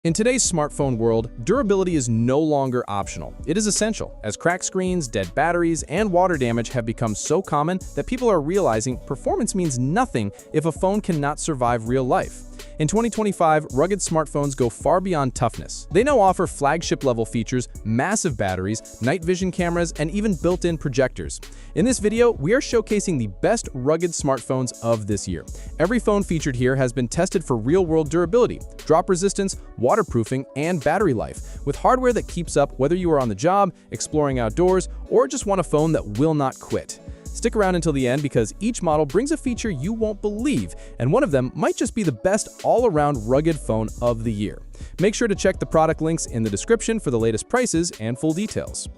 In today's smartphone world, durability is no longer optional. It is essential, as cracked screens, dead batteries, and water damage have become so common that people are realizing performance means nothing if a phone cannot survive real life. In 2025, rugged smartphones go far beyond toughness. They now offer flagship-level features, massive batteries, night vision cameras, and even built-in projectors. In this video, we are showcasing the best rugged smartphones of this year. Every phone featured here has been tested for real-world durability, drop resistance, waterproofing, and battery life, with hardware that keeps up whether you are on the job, exploring outdoors, or just want a phone that will not quit. Stick around until the end because each model brings a feature you won't believe, and one of them might just be the best all-around rugged phone of the year. Make sure to check the product links in the description for the latest prices and full details.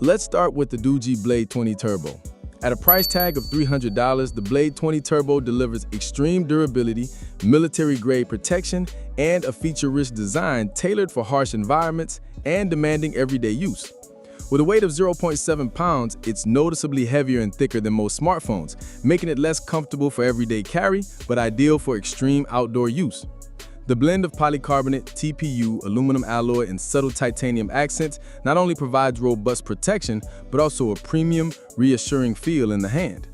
Let's start with the Doogee Blade 20 Turbo. At a price tag of $300, the Blade 20 Turbo delivers extreme durability, military-grade protection, and a feature-rich design tailored for harsh environments and demanding everyday use. With a weight of 0.7 pounds, it's noticeably heavier and thicker than most smartphones, making it less comfortable for everyday carry, but ideal for extreme outdoor use. The blend of polycarbonate, TPU, aluminum alloy, and subtle titanium accents not only provides robust protection, but also a premium, reassuring feel in the hand.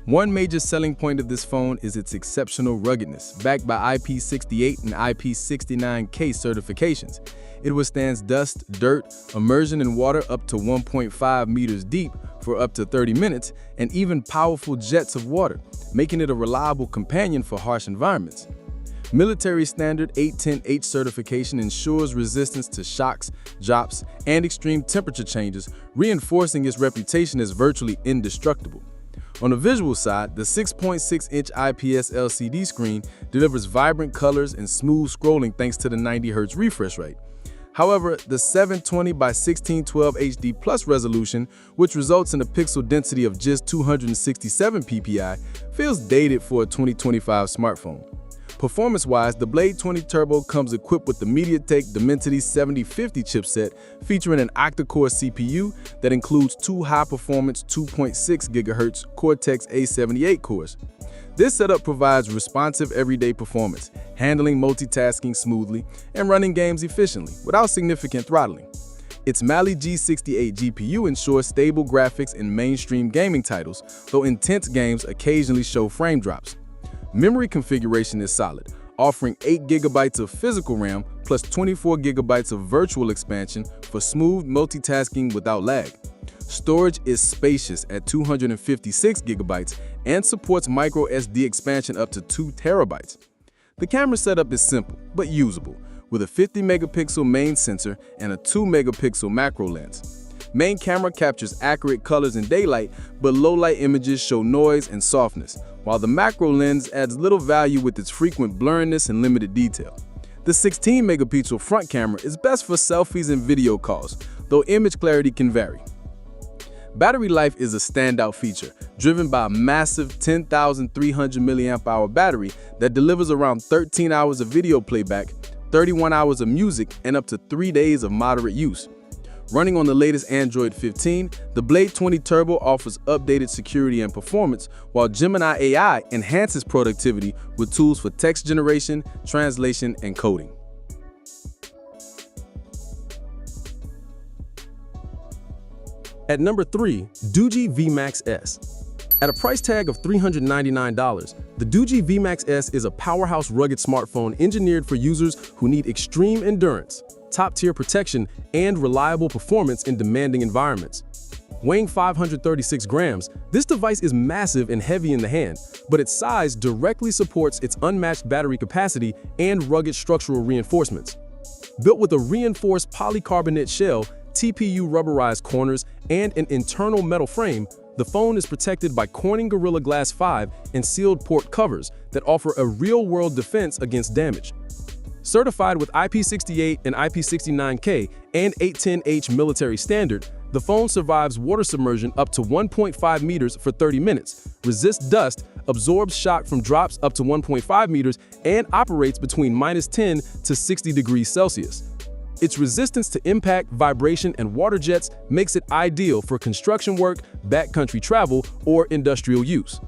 One major selling point of this phone is its exceptional ruggedness, backed by IP68 and IP69K certifications. It withstands dust, dirt, immersion in water up to 1.5 meters deep for up to 30 minutes, and even powerful jets of water, making it a reliable companion for harsh environments. Military standard 810H certification ensures resistance to shocks, drops, and extreme temperature changes, reinforcing its reputation as virtually indestructible. On the visual side, the 6.6-inch IPS LCD screen delivers vibrant colors and smooth scrolling thanks to the 90 Hz refresh rate. However, the 720 by 1612 HD Plus resolution, which results in a pixel density of just 267 ppi, feels dated for a 2025 smartphone. Performance-wise, the Blade 20 Turbo comes equipped with the MediaTek Dimensity 7050 chipset, featuring an octa-core CPU that includes two high-performance 2.6 GHz Cortex-A78 cores. This setup provides responsive everyday performance, handling multitasking smoothly, and running games efficiently without significant throttling. Its Mali G68 GPU ensures stable graphics in mainstream gaming titles, though intense games occasionally show frame drops. Memory configuration is solid, offering 8 GB of physical RAM plus 24 GB of virtual expansion for smooth multitasking without lag. Storage is spacious at 256 GB and supports micro SD expansion up to 2 TB. The camera setup is simple but usable, with a 50-megapixel main sensor and a 2-megapixel macro lens. Main camera captures accurate colors in daylight, but low-light images show noise and softness, while the macro lens adds little value with its frequent blurriness and limited detail. The 16-megapixel front camera is best for selfies and video calls, though image clarity can vary. Battery life is a standout feature, driven by a massive 10,300 mAh battery that delivers around 13 hours of video playback, 31 hours of music, and up to 3 days of moderate use. Running on the latest Android 15, the Blade 20 Turbo offers updated security and performance, while Gemini AI enhances productivity with tools for text generation, translation, and coding. At number 3, Doogee VMAX S. At a price tag of $399, the Doogee VMAX S is a powerhouse rugged smartphone engineered for users who need extreme endurance, top-tier protection, and reliable performance in demanding environments. Weighing 536 grams, this device is massive and heavy in the hand, but its size directly supports its unmatched battery capacity and rugged structural reinforcements. Built with a reinforced polycarbonate shell, TPU rubberized corners, and an internal metal frame, the phone is protected by Corning Gorilla Glass 5 and sealed port covers that offer a real-world defense against damage. Certified with IP68 and IP69K and 810H military standard, the phone survives water submersion up to 1.5 meters for 30 minutes, resists dust, absorbs shock from drops up to 1.5 meters, and operates between -10 to 60 degrees Celsius. Its resistance to impact, vibration, and water jets makes it ideal for construction work, backcountry travel, or industrial use.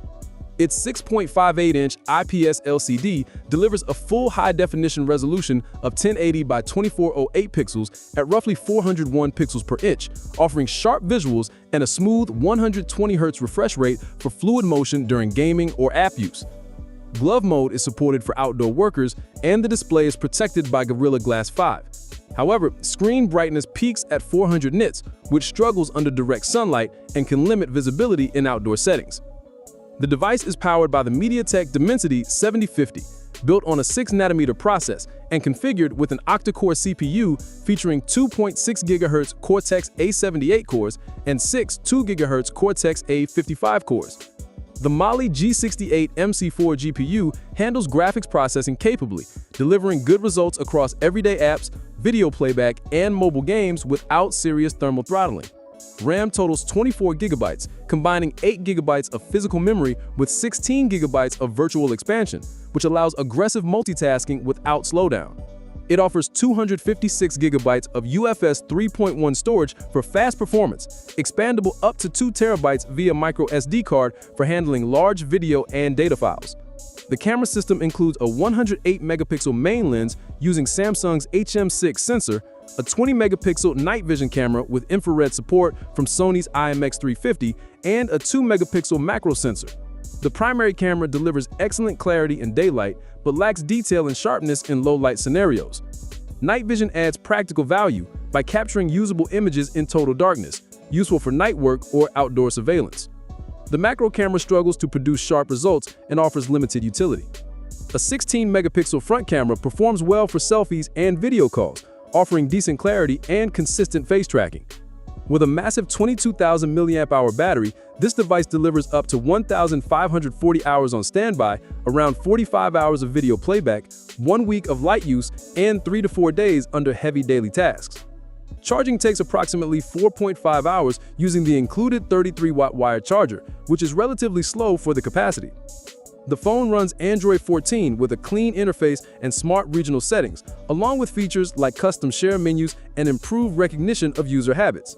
Its 6.58-inch IPS LCD delivers a full high-definition resolution of 1080 by 2408 pixels at roughly 401 pixels per inch, offering sharp visuals and a smooth 120 Hz refresh rate for fluid motion during gaming or app use. Glove mode is supported for outdoor workers, and the display is protected by Gorilla Glass 5. However, screen brightness peaks at 400 nits, which struggles under direct sunlight and can limit visibility in outdoor settings. The device is powered by the MediaTek Dimensity 7050, built on a 6nm process and configured with an octa-core CPU featuring 2.6 GHz Cortex-A78 cores and 6 2 GHz Cortex-A55 cores. The Mali G68 MC4 GPU handles graphics processing capably, delivering good results across everyday apps, video playback, and mobile games without serious thermal throttling. RAM totals 24 GB, combining 8 GB of physical memory with 16 GB of virtual expansion, which allows aggressive multitasking without slowdown. It offers 256 GB of UFS 3.1 storage for fast performance, expandable up to 2 TB via micro SD card for handling large video and data files. The camera system includes a 108-megapixel main lens using Samsung's HM6 sensor, a 20-megapixel night vision camera with infrared support from Sony's IMX350, and a 2-megapixel macro sensor. The primary camera delivers excellent clarity in daylight, but lacks detail and sharpness in low-light scenarios. Night vision adds practical value by capturing usable images in total darkness, useful for night work or outdoor surveillance. The macro camera struggles to produce sharp results and offers limited utility. A 16-megapixel front camera performs well for selfies and video calls, offering decent clarity and consistent face tracking. With a massive 22,000 mAh battery, this device delivers up to 1,540 hours on standby, around 45 hours of video playback, 1 week of light use, and 3 to 4 days under heavy daily tasks. Charging takes approximately 4.5 hours using the included 33-watt wired charger, which is relatively slow for the capacity. The phone runs Android 14 with a clean interface and smart regional settings, along with features like custom share menus and improved recognition of user habits.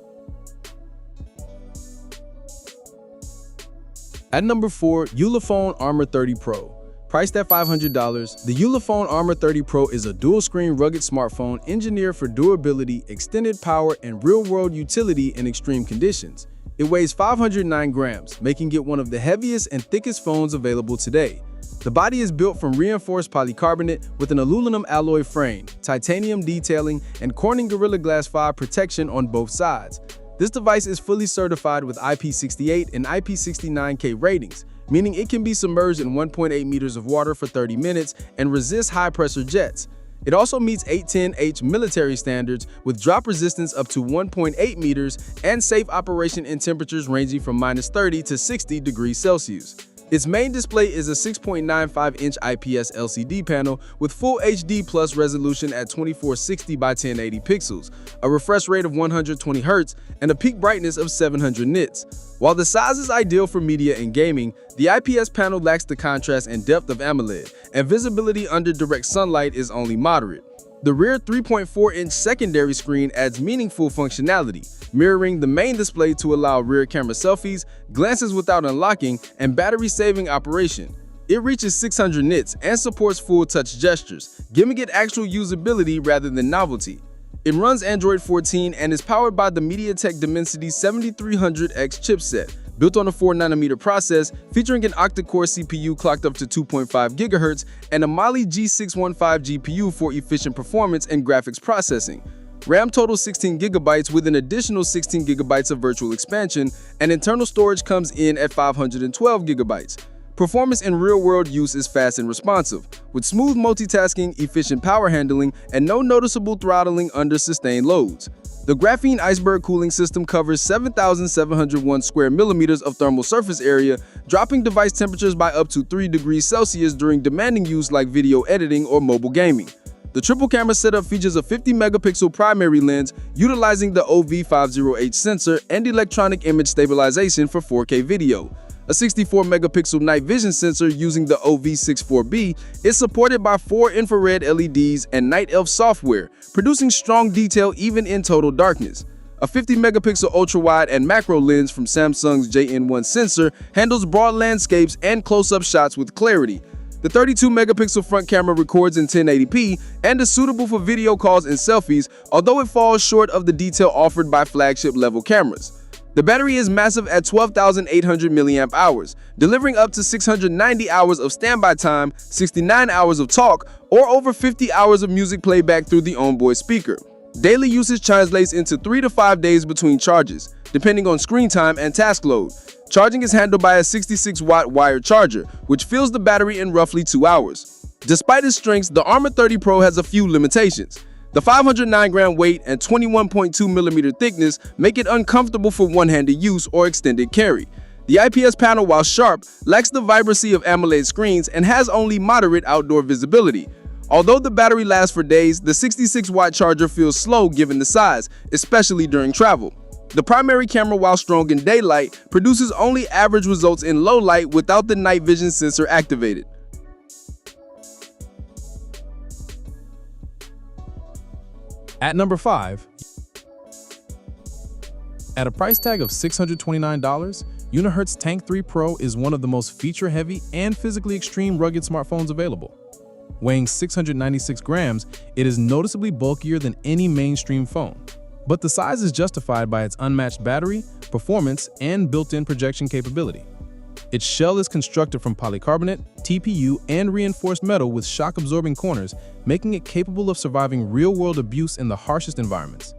At number 4, Ulefone Armor 30 Pro. Priced at $500, the Ulefone Armor 30 Pro is a dual-screen rugged smartphone engineered for durability, extended power, and real-world utility in extreme conditions. It weighs 509 grams, making it one of the heaviest and thickest phones available today. The body is built from reinforced polycarbonate with an aluminum alloy frame, titanium detailing, and Corning Gorilla Glass 5 protection on both sides. This device is fully certified with IP68 and IP69K ratings, meaning it can be submerged in 1.8 meters of water for 30 minutes and resist high-pressure jets. It also meets 810H military standards with drop resistance up to 1.8 meters and safe operation in temperatures ranging from -30 to 60 degrees Celsius. Its main display is a 6.95-inch IPS LCD panel with Full HD Plus resolution at 2460 by 1080 pixels, a refresh rate of 120 Hz, and a peak brightness of 700 nits. While the size is ideal for media and gaming, the IPS panel lacks the contrast and depth of AMOLED, and visibility under direct sunlight is only moderate. The rear 3.4-inch secondary screen adds meaningful functionality, mirroring the main display to allow rear camera selfies, glances without unlocking, and battery-saving operation. It reaches 600 nits and supports full touch gestures, giving it actual usability rather than novelty. It runs Android 14 and is powered by the MediaTek Dimensity 7300X chipset, built on a 4nm process featuring an octa-core CPU clocked up to 2.5 GHz and a Mali G615 GPU for efficient performance and graphics processing. RAM totals 16 GB with an additional 16 GB of virtual expansion, and internal storage comes in at 512 GB. Performance in real-world use is fast and responsive, with smooth multitasking, efficient power handling, and no noticeable throttling under sustained loads. The Graphene Iceberg cooling system covers 7,701 square millimeters of thermal surface area, dropping device temperatures by up to 3 degrees Celsius during demanding use like video editing or mobile gaming. The triple camera setup features a 50-megapixel primary lens utilizing the OV50H sensor and electronic image stabilization for 4K video. A 64-megapixel night vision sensor using the OV64B is supported by 4 infrared LEDs and Night Elf software, producing strong detail even in total darkness. A 50-megapixel ultra-wide and macro lens from Samsung's JN1 sensor handles broad landscapes and close-up shots with clarity. The 32-megapixel front camera records in 1080p and is suitable for video calls and selfies, although it falls short of the detail offered by flagship-level cameras. The battery is massive at 12,800 mAh, delivering up to 690 hours of standby time, 69 hours of talk, or over 50 hours of music playback through the onboard speaker. Daily usage translates into 3 to 5 days between charges, depending on screen time and task load. Charging is handled by a 66-watt wired charger, which fills the battery in roughly 2 hours. Despite its strengths, the Armor 30 Pro has a few limitations. The 509-gram weight and 21.2mm thickness make it uncomfortable for one-handed use or extended carry. The IPS panel, while sharp, lacks the vibrancy of AMOLED screens and has only moderate outdoor visibility. Although the battery lasts for days, the 66-watt charger feels slow given the size, especially during travel. The primary camera, while strong in daylight, produces only average results in low light without the night vision sensor activated. At number 5, at a price tag of $629, Unihertz Tank 3 Pro is one of the most feature-heavy and physically extreme rugged smartphones available. Weighing 696 grams, it is noticeably bulkier than any mainstream phone. But the size is justified by its unmatched battery, performance, and built-in projection capability. Its shell is constructed from polycarbonate, TPU, and reinforced metal with shock-absorbing corners, making it capable of surviving real-world abuse in the harshest environments.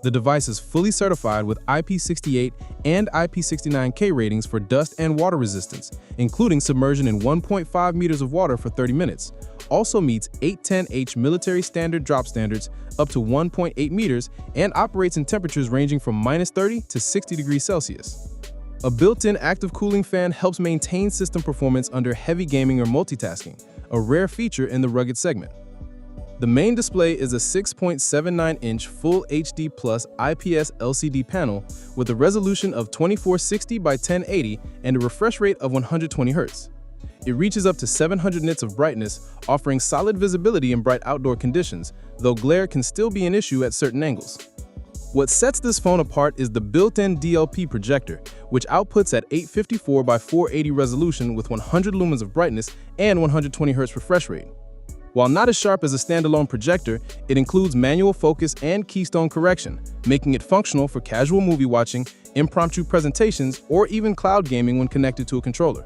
The device is fully certified with IP68 and IP69K ratings for dust and water resistance, including submersion in 1.5 meters of water for 30 minutes. Also meets 810H military standard drop standards up to 1.8 meters and operates in temperatures ranging from -30 to 60 degrees Celsius. A built-in active cooling fan helps maintain system performance under heavy gaming or multitasking, a rare feature in the rugged segment. The main display is a 6.79-inch Full HD Plus IPS LCD panel with a resolution of 2460 by 1080 and a refresh rate of 120 Hz. It reaches up to 700 nits of brightness, offering solid visibility in bright outdoor conditions, though glare can still be an issue at certain angles. What sets this phone apart is the built-in DLP projector, which outputs at 854 by 480 resolution with 100 lumens of brightness and 120 Hz refresh rate. While not as sharp as a standalone projector, it includes manual focus and keystone correction, making it functional for casual movie watching, impromptu presentations, or even cloud gaming when connected to a controller.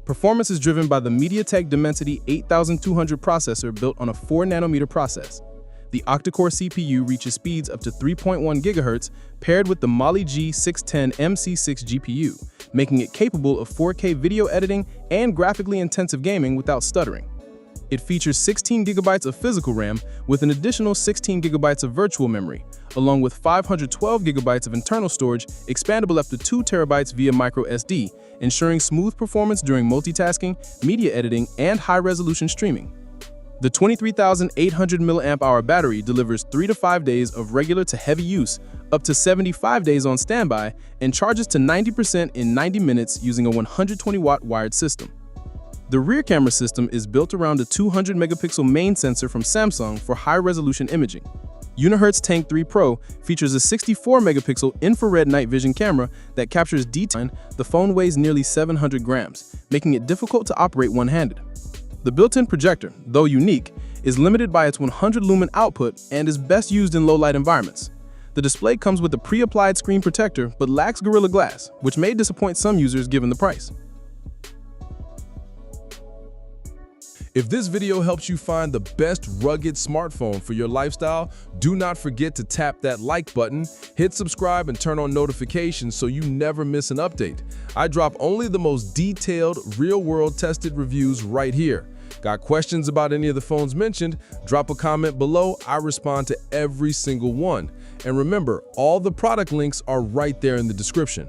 Performance is driven by the MediaTek Dimensity 8200 processor built on a 4nm process. The octa-core CPU reaches speeds up to 3.1 GHz paired with the Mali G610 MC6 GPU, making it capable of 4K video editing and graphically intensive gaming without stuttering. It features 16 GB of physical RAM with an additional 16 GB of virtual memory, along with 512 GB of internal storage expandable up to 2 TB via microSD, ensuring smooth performance during multitasking, media editing, and high-resolution streaming. The 23,800 mAh battery delivers 3 to 5 days of regular to heavy use, up to 75 days on standby, and charges to 90% in 90 minutes using a 120-watt wired system. The rear camera system is built around a 200-megapixel main sensor from Samsung for high-resolution imaging. Unihertz Tank 3 Pro features a 64-megapixel infrared night vision camera that captures detail. The phone weighs nearly 700 grams, making it difficult to operate one-handed. The built-in projector, though unique, is limited by its 100-lumen output and is best used in low-light environments. The display comes with a pre-applied screen protector but lacks Gorilla Glass, which may disappoint some users given the price. If this video helps you find the best rugged smartphone for your lifestyle, do not forget to tap that like button, hit subscribe, and turn on notifications so you never miss an update. I drop only the most detailed, real-world tested reviews right here. Got questions about any of the phones mentioned? Drop a comment below. I respond to every single one. And remember, all the product links are right there in the description.